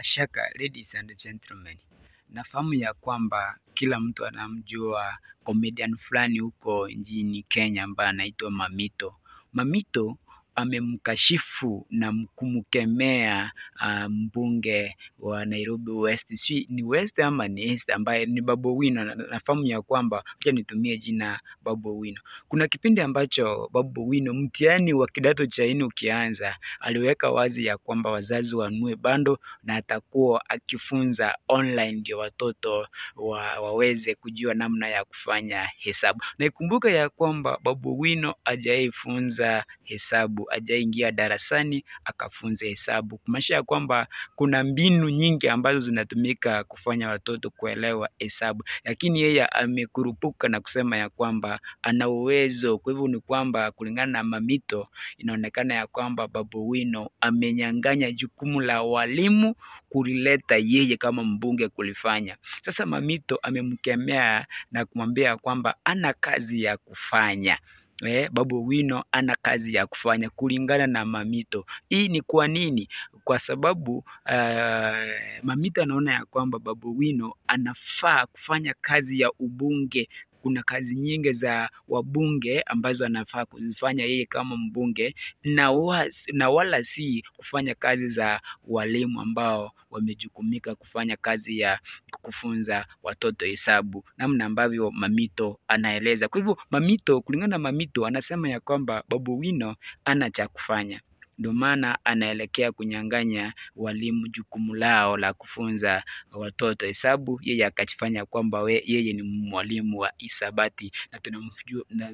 Bila shaka ladies and gentlemen, nafahamu ya kwamba kila mtu anamjua comedian fulani huko nchini Kenya ambaye anaitwa Mamito. Mamito amemkashifu na kumkemea mbunge wa Nairobi West, si ni West ama ni East, ambaye ni Babu Owino. Nafahamu ya kwamba pia nitumie jina Babu Owino. Kuna kipindi ambacho Babu Owino, mtihani wa kidato cha 4 ukianza, aliweka wazi ya kwamba wazazi wanunue bando na atakuwa akifunza online ndio watoto waweze kujua namna ya kufanya hesabu. Na ikumbuka ya kwamba Babu Owino hajaifunza hesabu, hajaingia darasani akafunza hesabu, kumaanisha ya kwamba kuna mbinu nyingi ambazo zinatumika kufanya watoto kuelewa hesabu, lakini yeye amekurupuka na kusema ya kwamba ana uwezo. Kwa hivyo ni kwamba kulingana na Mamito, inaonekana ya kwamba Babu Owino amenyang'anya jukumu la walimu kulileta yeye kama mbunge kulifanya. Sasa Mamito amemkemea na kumwambia kwamba ana kazi ya kufanya. Babu Owino ana kazi ya kufanya kulingana na Mamito. Hii ni kwa nini? Kwa sababu Mamito anaona ya kwamba Babu Owino anafaa kufanya kazi ya ubunge. Kuna kazi nyingi za wabunge ambazo anafaa kuzifanya yeye kama mbunge, na wala si kufanya kazi za walimu ambao wamejukumika kufanya kazi ya kufunza watoto hesabu, namna ambavyo Mamito anaeleza. Kwa hivyo Mamito, kulingana na Mamito, anasema ya kwamba Babu Owino ana cha kufanya, ndio maana anaelekea kunyang'anya walimu jukumu lao la kufunza watoto hesabu, yeye akajifanya kwamba yeye ni mwalimu wa hisabati,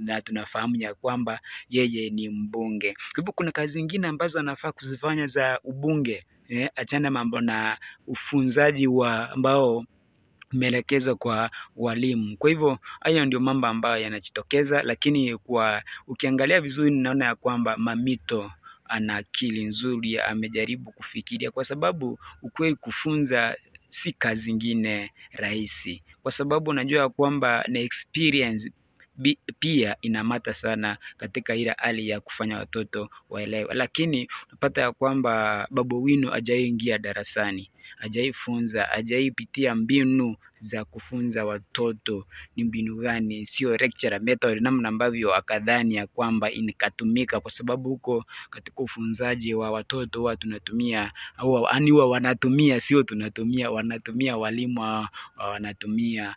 na tunafahamu ya kwamba yeye ni mbunge. Kwa hivyo kuna kazi zingine ambazo anafaa kuzifanya za ubunge, achana mambo na ufunzaji ambao umeelekezwa kwa walimu. Kwa hivyo hayo ndio mambo ambayo yanajitokeza, lakini ukiangalia vizuri naona ya kwamba Mamito ana akili nzuri, amejaribu kufikiria, kwa sababu ukweli kufunza si kazi ingine rahisi, kwa sababu unajua kwamba na experience pia inamata sana katika ile hali ya kufanya watoto waelewe. Lakini unapata ya kwamba Babu Owino hajaingia darasani, hajaifunza, hajaipitia mbinu za kufunza watoto ni mbinu gani, sio lecture method namna ambavyo akadhani ya kwamba inakatumika, kwa sababu huko katika ufunzaji wa watoto huwa tunatumia wanatumia, sio tunatumia, wanatumia walimu, wanatumia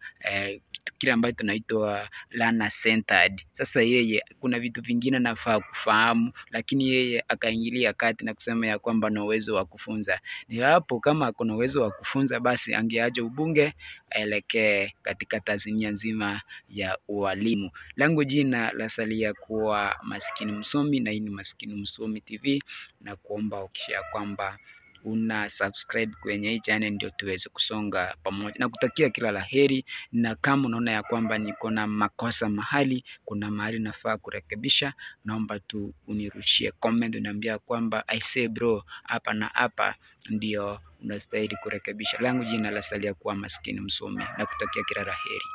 kile ambacho tunaitwa learner centered. Sasa yeye kuna vitu vingine nafaa kufahamu, lakini yeye akaingilia kati na kusema ya kwamba ana uwezo wa kufunza. Ni hapo kama kuna uwezo wa kufunza, basi angeacha ubunge aelekee katika tasnia nzima ya ualimu. Langu jina lasalia kuwa Maskini Msomi, na hii ni Maskini Msomi TV, na kuomba ukisha kwamba una subscribe kwenye hii channel ndio tuweze kusonga pamoja, na kutakia kila laheri. Na kama unaona ya kwamba niko na makosa mahali, kuna mahali nafaa kurekebisha, naomba tu unirushie comment, uniambia kwamba I say bro, hapa na hapa ndio unastahili kurekebisha. Langu jina lasalia kuwa Maskini Msomi, na kutakia kila laheri.